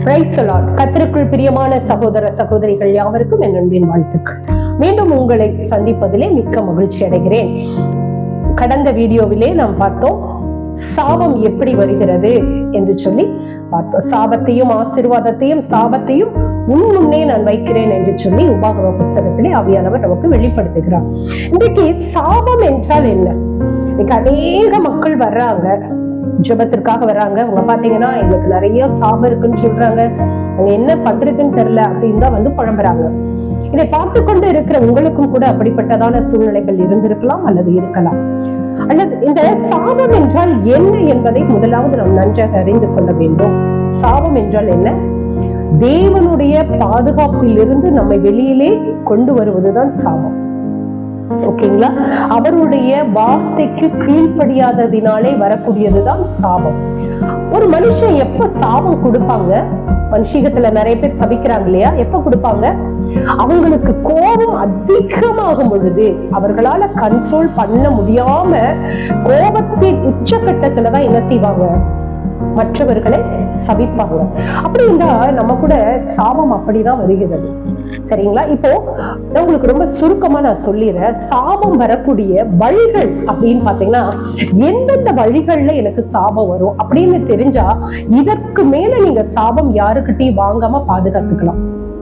Praise the Lord. கர்த்தருக்குள் பிரியமான சகோதர சகோதரிகள் யாவருக்கும் என் அன்பின் வாழ்த்துக்கள். மீண்டும் உங்களை சந்திப்பதிலே மிக்க மகிழ்ச்சி அடைகிறேன். கடந்த வீடியோவிலே நாம் பார்த்தோம் சாபம் எப்படி வருகிறது என்று சொல்லி பார்த்தோம். சாபத்தையும் ஆசீர்வாதத்தையும் சாபத்தையும் முன்னே நான் வைக்கிறேன் என்று சொல்லி உபாகம புஸ்தகத்திலே ஆவியானவர் நமக்கு வெளிப்படுத்துகிறார். இன்றைக்கு சாபம் என்றால் என்ன? இன்னைக்கு அநேக மக்கள் வர்றாங்க, ஜெபத்திற்காக வர்றாங்க. அவங்க பாத்தீங்கன்னா எங்களுக்கு நிறைய சாபம் இருக்குன்னு சொல்றாங்க, அவங்க என்ன பண்றதுன்னு தெரியல அப்படின்னு தான் வந்து புலம்புறாங்க. இதை பார்த்து கொண்டு இருக்கிற உங்களுக்கும் கூட அப்படிப்பட்டதான சூழ்நிலைகள் இருந்திருக்கலாம் அல்லது இருக்கலாம். அல்லது இந்த சாபம் என்றால் என்ன என்பதை முதலாவது நாம் நன்றாக அறிந்து கொள்ள வேண்டும். சாபம் என்றால் என்ன? தேவனுடைய பாதுகாப்பில் இருந்து நம்மை வெளியிலே கொண்டு வருவதுதான் சாபம். ஓகேங்களா? அவருடைய வார்த்தைக்கு கீழ்ப்படியாததினாலே வரக்கூடியதுதான் சாபம். ஒரு மனுஷன் எப்ப சாபம் கொடுப்பாங்க? மனுஷீகத்துல நிறைய பேர் சபிக்கிறாங்க இல்லையா? எப்ப கொடுப்பாங்க? அவங்களுக்கு கோபம் அதிகமாகும் பொழுது, அவர்களால கண்ட்ரோல் பண்ண முடியாம கோபத்தின் உச்சகட்டத்துலதான் என்ன செய்வாங்க? மற்றவர்களை சபிப்பாங்க. அப்படி இருந்தா நம்ம கூட சாபம் அப்படிதான் வருகிறது. சரிங்களா? இப்போ நான் உங்களுக்கு ரொம்ப சுருக்கமா நான் சொல்லிடுறேன். சாபம் வரக்கூடிய வழிகள் அப்படின்னு பாத்தீங்கன்னா, எந்தெந்த வழிகள்ல எனக்கு சாபம் வரும் அப்படின்னு தெரிஞ்சா இதற்கு மேல நீங்க சாபம் யாருக்கிட்டையும் வாங்காம பாதுகாத்துக்கலாம்.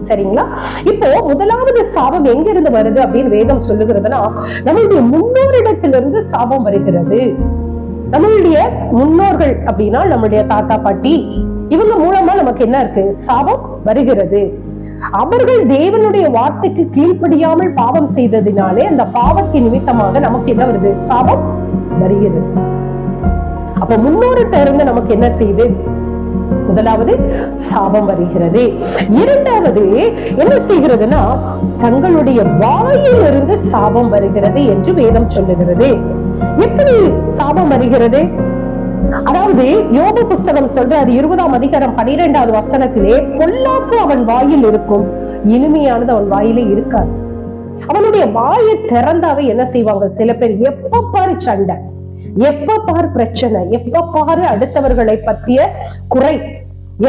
சரிங்களா? இப்போ முதலாவது சாபம் எங்க இருந்து வருது அப்படின்னு வேதம் சொல்லுகிறதுனா, நம்மளுடைய முன்னோரிடத்திலிருந்து சாபம் வருகிறது. நம்மளுடைய முன்னோர்கள் அப்படின்னா நம்மளுடைய தாத்தா பாட்டி, இவங்க மூலமா நமக்கு என்ன இருக்கு? சாபம் வருகிறது. அவர்கள் தேவனுடைய வார்த்தைக்கு கீழ்ப்படியாமல் பாவம் செய்ததினாலே அந்த பாவத்தின் நிமித்தமாக நமக்கு என்ன வருது? சாபம் வருகிறது. அப்ப முன்னோர்கிட்ட இருந்து நமக்கு என்ன செய்யுது? முதலாவது சாபம் வருகிறது. இரண்டாவது என்ன செய்கிறதுனா, தங்களுடைய வாயிலிருந்து சாபம் வருகிறது என்று வேதம் சொல்லுகிறது. எப்படி சாபம் வருகிறது? அதாவது யோபு புஸ்தகம் சொல்றாரு 20ஆம் அதிகாரம் 12வது வசனத்திலே, பொல்லாப்பு அவன் வாயில் இருக்கும், இனிமையானது அவன் வாயிலே இருக்காது. அவனுடைய வாயை திறந்தாவே என்ன செய்வாங்க? சில பேர் எப்ப பாரு சண்டை, எப்ப பாரு பிரச்சனை, எப்ப பாரு அடுத்தவர்களை பத்திய குறை,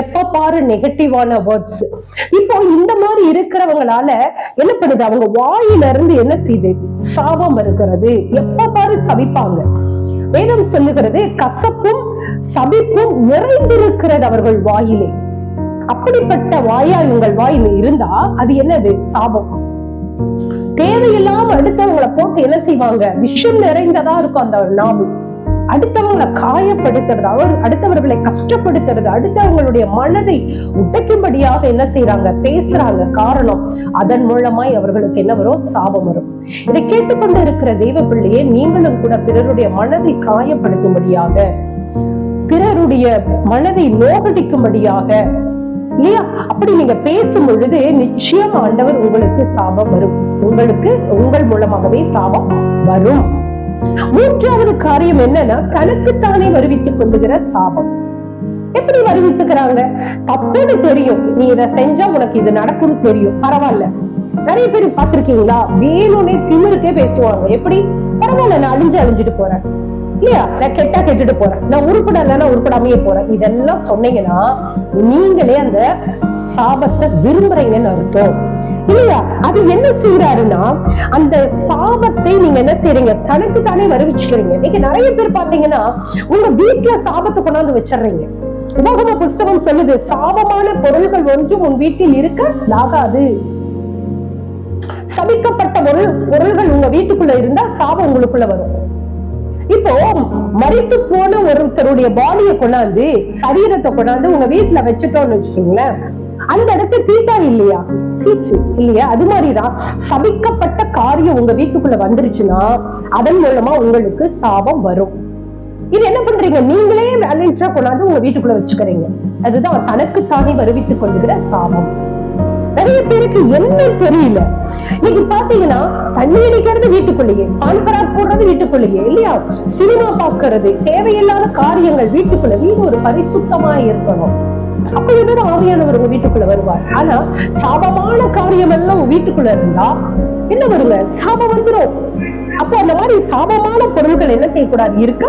எப்ப பாரு நெகட்டிவான வேர்ட்ஸ். இப்போ இந்த மாதிரி இருக்கிறவங்களால என்ன பண்ணுது? அவங்க வாயில இருந்து என்ன செய்யுது? சாபம் வருகிறது. எப்ப பாரு சபிப்பாங்க. வேதம் சொல்லுகிறது, கசப்பும் சபிப்பும் நிறைந்திருக்கிறது அவர்கள் வாயிலே. அப்படிப்பட்ட வாயா உங்கள் வாயில் இருந்தா அது என்னது? சாபம். தேவையில்லாம அடுத்தவங்களை போட்டு என்ன செய்வாங்க? விஷம் நிறைந்ததா இருக்கும் அந்த நாவு. அடுத்தவங்களை காயப்படுத்துறது, அடுத்தவர்களை கஷ்டப்படுத்துறது, அடுத்தவங்களுடைய மனதை உடைக்கும்படியாக என்ன செய்யறாங்க? பேசுறாங்க. காரணம், அதன் மூலமாய் அவர்களுக்கு என்ன வரும்? சாபம் வரும். இதை கேட்டுக்கொண்டு இருக்கிற தெய்வ பிள்ளையே, நீங்களும் கூட பிறருடைய மனதை காயப்படுத்தும்படியாக, பிறருடைய மனதை நோகடிக்கும்படியாக இல்லையா, அப்படி நீங்க பேசும் பொழுது நிச்சயம் ஆண்டவர் உங்களுக்கு சாபம் வரும். உங்களுக்கு உங்கள் மூலமாகவே சாபம் வரும். மூன்றாவது காரியம் என்னன்னா, தனக்குத்தானே வருவித்துக் கொள்ளுகிற சாபம். எப்படி வருவித்துக்கிறாங்க? தப்புன்னு தெரியும், நீ இதை செஞ்சா உனக்கு இது நடக்கும்னு தெரியும், பரவாயில்ல. நிறைய பேர் பார்த்திருக்கீங்களா? வேணும்னே திமிருக்கே பேசுவாங்க. எப்படி? பரவாயில்ல, நான் அழிஞ்சிட்டு போறேன் இல்லையா, நான் கெட்டா கெட்டுட்டு போறேன், நான் உருப்படலைன்னா உருப்படாமையே போறேன், இதெல்லாம் சொன்னீங்கன்னா நீங்களே அந்த சாபத்தை விரும்புறீங்கன்னு அர்த்தம் இல்லையா? அது என்ன செய்யறாருன்னா, அந்த சாபத்தை நீங்க என்ன செய்யறீங்க? தனக்கு தானே வருவிச்சுக்கிறீங்க. நீங்க நிறைய பேர் பாத்தீங்கன்னா உங்க வீட்டுல சாபத்தை கொண்டாந்து வச்சிடுறீங்க. உபாகம புஸ்தகம் சொல்லுது, சாபமான பொருள்கள் ஒன்றும் உன் வீட்டில் இருக்க லாகாது. சபிக்கப்பட்ட பொருள்கள் உங்க வீட்டுக்குள்ள இருந்தா சாபம் உங்களுக்குள்ள வரும். இப்போ மரித்து போன ஒருத்தருடைய பாடியை கொண்டாந்து, சரீரத்தை கொண்டாந்து உங்க வீட்டுல வச்சுட்டோம்னு வச்சுக்கோங்களேன், அந்த இடத்துல தீட்டா இல்லையா? தீச்சு இல்லையா? அது மாதிரிதான் சபிக்கப்பட்ட காரியம் உங்க வீட்டுக்குள்ள வந்துருச்சுன்னா அதன் மூலமா உங்களுக்கு சாபம் வரும். இது என்ன பண்றீங்க? நீங்களே வேலண்டா கொண்டாந்து உங்க வீட்டுக்குள்ள வச்சுக்கிறீங்க. அதுதான் தனக்குத்தானே வருவித்துக் கொள்ளுகிற சாபம். நிறைய பேருக்கு என்ன தெரியல. இன்னைக்கு பாத்தீங்கன்னா தண்ணி அடிக்கிறது வீட்டுக்குள்ளேயே, பான்பராக் போடுறது வீட்டுக்குள்ளேயே இல்லையா, சினிமா பாக்குறது, தேவையில்லாத காரியங்கள் வீட்டுக்குள்ள. வீடு ஒரு பரிசுத்தமா இருக்கணும். அப்ப ஆவியானவர் உங்க வீட்டுக்குள்ள வருவார். ஆனா சாபமான காரியம் எல்லாம் உங்க வீட்டுக்குள்ள இருந்தா என்ன வருங்க? சாபம் வந்துடும். அப்போ அந்த மாதிரி சாபமான பொருள்கள் என்ன செய்யக்கூடாது? இருக்க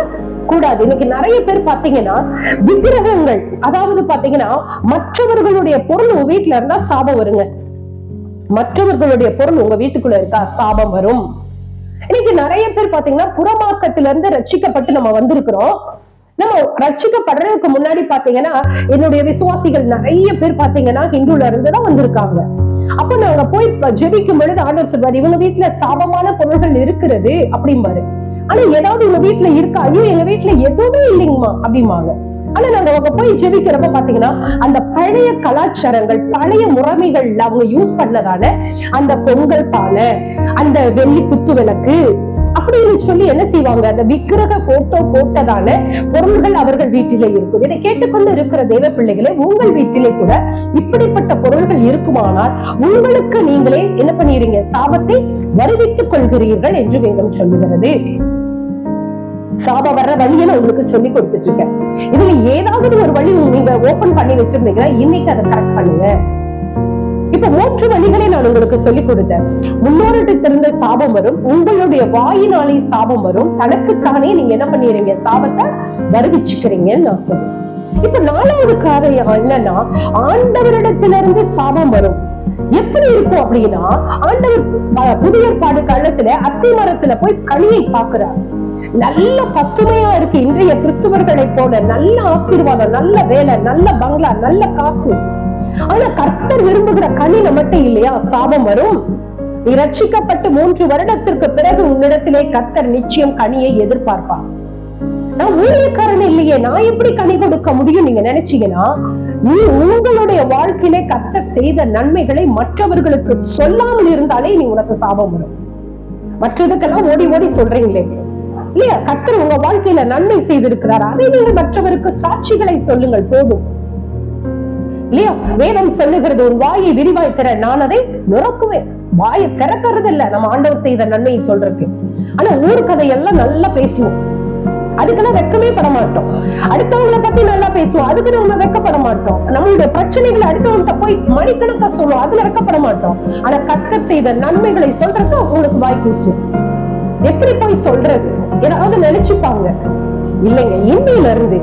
கூடாது. இன்னைக்கு நிறைய பேர் பாத்தீங்கன்னா விக்கிரகங்கள், அதாவது பாத்தீங்கன்னா மற்றவர்களுடைய பொருள் உங்க வீட்டுல இருந்தா சாபம் வருங்க. மற்றவர்களுடைய பொருள் உங்க வீட்டுக்குள்ள இருக்கா சாபம் வரும். இன்னைக்கு நிறைய பேர் பாத்தீங்கன்னா புறமாக்கத்துல இருந்து ரட்சிக்கப்பட்டு நம்ம வந்திருக்கிறோம். நம்ம ரட்சிக்கப்படுறதுக்கு முன்னாடி பாத்தீங்கன்னா என்னுடைய விசுவாசிகள் நிறைய பேர் பாத்தீங்கன்னா ஹிந்துல இருந்துதான் வந்திருக்காங்க. அப்ப நாங்க போய் ஜெபிக்கும் பொழுது ஆண்டவர் சொல்வார், இவங்க வீட்டுல சாபமான பொருள்கள் இருக்கிறது அப்படிம்பாரு. ஆனா ஏதாவது உங்க வீட்டுல இருக்கா? ஐயோ எங்க வீட்டுல எதுவுமே இல்லைங்கம்மா அப்படிம்பாங்க. ஆனா நாங்க அவங்க போய் ஜெபிக்கிறப்ப பாத்தீங்கன்னா அந்த பழைய கலாச்சாரங்கள், பழைய முறைமைகள் அவங்க யூஸ் பண்ணதான அந்த பொங்கல் பானை, அந்த வெள்ளி குத்து விளக்கு அப்படின்னு சொல்லி என்ன செய்வாங்க, அந்த விக்கிரக போட்டோ போட்டதான பொருள்கள் அவர்கள் வீட்டிலே இருக்கும். இதை கேட்டுக்கொண்டு இருக்கிற தேவ பிள்ளைகளே, உங்கள் வீட்டிலே கூட இப்படிப்பட்ட பொருள்கள் இருக்குமானால் உங்களுக்கு நீங்களே என்ன பண்ணிடுறீங்க, சாபத்தை வருவித்துக் கொள்கிறீர்கள் என்று வேதம் சொல்லுகிறது. சாபம் வர்ற வழியை நான் உங்களுக்கு சொல்லி கொடுத்துட்டு இருக்கேன். இதுல ஏதாவது ஒரு வழி நீங்க ஓபன் பண்ணி வச்சிருந்தீங்கன்னா இன்னைக்கு அதை கரெக்ட் பண்ணுங்க. இப்ப 3 வழிகளை நான் உங்களுக்கு சொல்லிக் கொடுத்தேன். முன்னோரிடத்திலிருந்து சாபம் வரும், உங்களுடைய வாயினாலே சாபம் வரும், தனக்குத்தானே நீங்க என்ன பண்ணிடுறீங்க, சாபத்தை வருவிச்சுக்கிறீங்கன்னு நான் சொல்றேன். இப்ப 4வது காரியம் என்னன்னா, ஆண்டவரிடத்திலிருந்து சாபம் வரும். எப்படி இருக்கும் அப்படின்னா, ஆண்டவர் புதிய ஏற்பாடு காலத்துல அத்தி மரத்துல போய் கனியை பார்க்கிறார். நல்ல பசுமையா இருக்கு. இன்றைய கிறிஸ்துவர்களை போல நல்ல ஆசீர்வாதம், நல்ல வேலை, நல்ல பங்களா, நல்ல காசு. ஆனா கர்த்தர் விரும்புகிற கனி நம்மகிட்ட இல்லையா, சாபம் வரும். நீ ரட்சிக்கப்பட்டு 3 வருடத்திற்கு பிறகு உன்னிடத்திலே கர்த்தர் நிச்சயம் கனியை எதிர்பார்ப்பார். நான் ஊழியக்காரன் இல்லையே, நான் எப்படி கனி கொடுக்க முடியும் நீங்க நினைச்சீங்கன்னா, நீ உங்களுடைய வாழ்க்கையிலே கர்த்தர் செய்த நன்மைகளை மற்றவர்களுக்கு சொல்லாமல் இருந்தாலே நீ உனக்கு சாபம் வரும். மற்றதுக்கெல்லாம் ஓடி ஓடி சொல்றீங்களே இல்லையா, கர்த்தர் உங்க வாழ்க்கையில நன்மை செய்திருக்கிறார், அதை நீங்கள் மற்றவருக்கு சாட்சிகளை சொல்லுங்கள் போதும் இல்லையா. வேதம் சொல்லுகிறது, உன் வாயை விரிவாய் திற, நான் அதை நுறக்குவேன். வாயை திறக்கிறது இல்ல நம்ம ஆண்டவர் செய்த நன்மையை சொல்றதுக்கு. ஆனா ஊர் கதையெல்லாம் நல்லா பேசுவோம், அதுக்கெல்லாம் வெக்கமே பட மாட்டோம். அடுத்தவங்களை பத்தி நல்லா பேசுவோம், அதுக்கு நம்ம வெக்கப்பட மாட்டோம். நம்மளுடைய பிரச்சனைகளை அடுத்தவங்க போய் மணிக்கணக்கா சொல்லுவோம், அதுல வெக்கப்பட மாட்டோம். ஆனா கர்த்தர் செய்த நன்மைகளை சொல்றது உங்களுக்கு வாய் கூசும். எப்படி போய் சொல்றது, ஏதாவது நினைச்சுப்பாங்க இல்லைங்க. இன்னையில இருந்து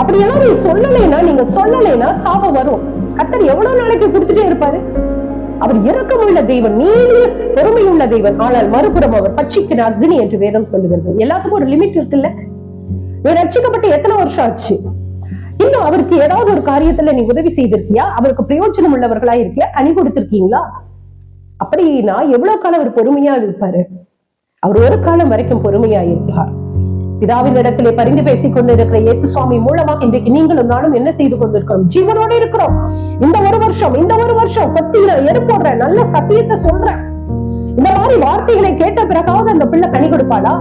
அப்படியெல்லாம் நீ சொல்லலைன்னா, நீங்க சொல்லலைன்னா சாபம் வரும். கர்த்தர் எவ்வளவு நாளைக்கு கொடுத்துட்டே இருப்பாரு. அவர் இரக்கமுள்ள தெய்வன், நீடிய பொறுமையுள்ள தெய்வன். ஆனால் மறுபுறம் அவர் பட்சிக்கிற அக்னி என்று வேதம் சொல்லுகிறது. எல்லாத்துக்கும் ஒரு லிமிட் இருக்குல்ல. நீ ரட்சிக்கப்பட்டு எத்தனை வருஷம் ஆச்சு? இன்னும் அவருக்கு ஏதாவது ஒரு காரியத்துல நீ உதவி செய்திருக்கியா? அவருக்கு பிரயோஜனம் உள்ளவர்களா இருக்கியா? கனி கொடுத்திருக்கீங்களா? அப்படின்னா எவ்வளவு காலம் அவர் பொறுமையா இருப்பாரு? அவர் ஒரு காலம் வரைக்கும் பொறுமையா இருப்பார். பிதாவின் இடத்திலே பரிந்து பேசிக் கொண்டிருக்கிற இயேசு சுவாமி மூலமாக இன்றைக்கு நீங்களும் நானும் என்ன செய்து கொண்டிருக்கிறோம்? ஜீவனோடு இருக்கிறோம். இந்த ஒரு வருஷம் கொத்தின எருப்போடுற நல்ல சத்தியத்தை சொல்றேன். இந்த மாதிரி வார்த்தைகளை கேட்ட பிறகாவது அந்த பிள்ளை கனி கொடுப்பாளா?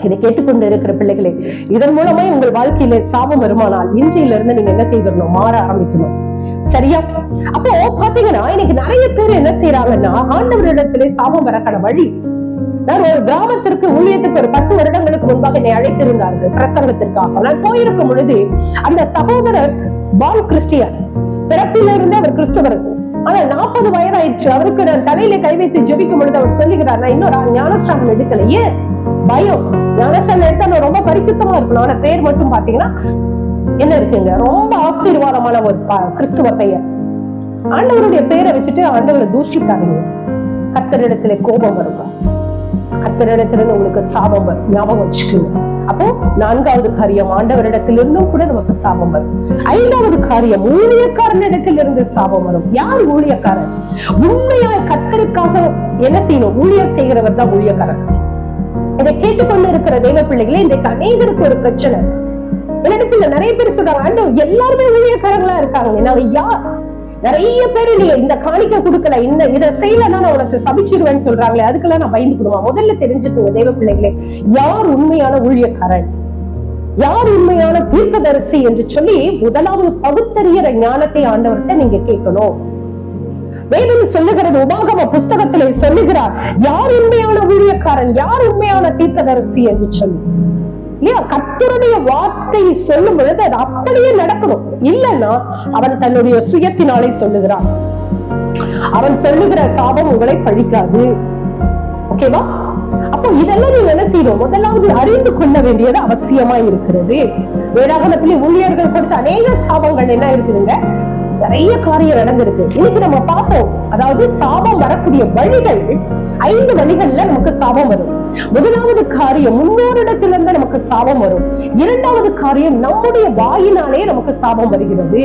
இதை கேட்டுக்கொண்டு இருக்கிற பிள்ளைகளே, இதன் மூலமே உங்கள் வாழ்க்கையில சாபம் வருமானால் இன்றையிலிருந்து நீங்க என்ன செய்யணும்? மாற ஆரம்பிக்கணும். சரியா? அப்போ பாத்தீங்கன்னா இன்னைக்கு நிறைய பேர் என்ன செய்யறாங்கன்னா, ஆண்டவரிடத்திலே சாபம் வரக்கான வழி. நான் ஒரு கிராமத்திற்கு ஊழியத்துக்கு ஒரு 10 வருடங்களுக்கு முன்பாக என்னை அழைத்திருந்தார்கள் பிரசங்கத்திற்காக. நான் போயிருக்கும் பொழுது அந்த சகோதரர் பால் கிறிஸ்டியன், பிறப்பிலிருந்து அவர் கிறிஸ்தவர். ஆனா 40 வயதாயிடுச்சு. அவருக்கு நான் தலையில கை வைத்து ஜெபிக்கும் பொழுது அவர் சொல்லுகிறார், நான் இன்னொரு ஞானஸ்தானம் எடுக்கலையே, பயம். ஞானஸ்தானம் எடுத்தா நான் ரொம்ப பரிசுத்தமா இருக்கணும். ஆனா பேர் மட்டும் பாத்தீங்கன்னா என்ன இருக்குங்க, ரொம்ப ஆசீர்வாதமான ஒரு கிறிஸ்துவ பெயர். ஆண்டவருடைய பேரை வச்சுட்டு ஆண்டவரை தூஷிக்காதீங்க. கர்த்தரிடத்துல கோபம் வருங்க, கர்த்தரிடத்திலிருந்து உங்களுக்கு சாபம் வரும். ஞாபகம் வச்சுக்கோங்க. அப்போ 4வது காரியம், ஆண்டவரிடத்திலிருந்தும் கூட நமக்கு சாபம் வரும். 5வது காரியம், ஊழியக்காரனிடத்திலிருந்து சாபம் வரும். யார் ஊழியக்காரன்? உண்மையாய் கர்த்தருக்காக என்ன செய்யணும்? ஊழியர் செய்கிறவர் தான் ஊழியக்காரன். இதை கேட்டுக்கொண்டு இருக்கிற தெய்வ பிள்ளைகளே, இன்றைக்கு அநேகருக்கு ஒரு பிரச்சனை. என்னிடத்துல நிறைய பேர் சொல்றாங்க, ஆண்டவர் எல்லாருமே ஊழியக்காரங்களா இருக்காங்க, நாங்க யார்? நிறைய பேர் நீ இந்த காணிக்க கொடுக்கல, இதை செய்யலன்னா நான் உனக்கு சபிச்சிருவேன்னு சொல்றாங்களே, அதுக்கெல்லாம் நான் பயந்துக்கிடுவேன். முதல்ல தெரிஞ்சுக்கோங்க தெய்வ பிள்ளைகளே, யார் உண்மையான ஊழியக்காரன், யார் உண்மையான தீர்க்கதரிசி என்று சொல்லி முதலாவது பகுத்தறிகிற ஞானத்தை ஆண்டவர்கிட்ட நீங்க கேட்கணும். வேதம் சொல்லுகிறது, உபாகம புஸ்தகத்திலே சொல்லுகிறார், யார் உண்மையான ஊழியக்காரன், யார் உண்மையான தீர்க்கதரிசி என்று சொல்லி. இல்லையா? கர்த்தருடைய வார்த்தை சொல்லும் பொழுது அது அப்படியே நடக்கணும். இல்லைன்னா அவன் தன்னுடைய சுயத்தினாலே சொல்லுகிறான். அவன் சொல்லுகிற சாபம் உங்களை பழிக்காது. ஓகேவா? அப்போ இதெல்லாம் நீங்க என்ன செய்யணும், முதலாவது அறிந்து கொள்ள வேண்டியது அவசியமா இருக்கிறது. வேதாகமத்திலே ஊழியர்கள் கொடுத்த அநேக சாபங்கள் என்ன இருக்குதுங்க, நிறைய காரியம் நடந்திருக்கு. இன்னைக்கு நம்ம பார்த்தோம், அதாவது சாபம் வரக்கூடிய வழிகள் 5 வழிகள்ல நமக்கு சாபம் வரும். முதலாவது காரியம் முன்னோரிடத்திலிருந்து நமக்கு சாபம் வரும். இரண்டாவது காரியம் நம்முடைய வாயினாலே நமக்கு சாபம் வருகிறது.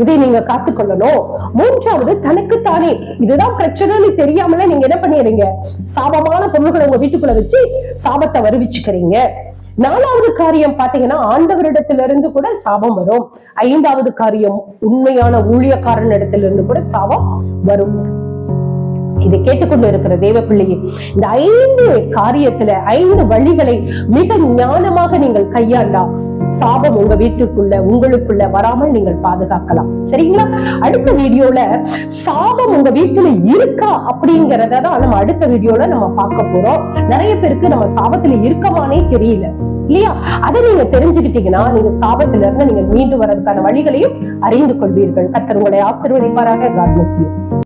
இதை நீங்க காத்துக்கொள்ளணும். மூன்றாவது தனக்குத்தானே இதுதான் பிரச்சனைன்னு தெரியாமலே நீங்க என்ன பண்ணிடுறீங்க, சாபமான பொருள்களை உங்க வீட்டுக்குள்ள வச்சு சாபத்தை வருவிச்சுக்கிறீங்க. நாலாவது காரியம் பாத்தீங்கன்னா ஆண்டவரிடத்திலிருந்து கூட சாபம் வரும். ஐந்தாவது காரியம் உண்மையான ஊழியக்காரன் இடத்திலிருந்து கூட சாபம் வரும். இதை கேட்டுக்கொண்டு இருக்கிற தேவ பிள்ளையே, இந்த 5 காரியத்துல 5 வழிகளை மிக ஞானமாக நீங்கள் கையாண்டா சாபம் உங்க வீட்டுக்குள்ள உங்களுக்குள்ள வராமல் நீங்கள் பாதுகாக்கலாம். சரிங்களா? அடுத்த வீடியோல சாபம் உங்க வீட்டுல இருக்கா அப்படிங்கறத தான் நம்ம அடுத்த வீடியோல நம்ம பார்க்க போறோம். நிறைய பேருக்கு நம்ம சாபத்துல இருக்கமானே தெரியல இல்லையா? அதை நீங்க தெரிஞ்சுக்கிட்டீங்கன்னா நீங்க சாபத்துல இருந்து நீங்க மீண்டு வர்றதுக்கான வழிகளையும் அறிந்து கொள்வீர்கள். கர்த்தர் உங்களை ஆசீர்வதிப்பாராக. God bless you.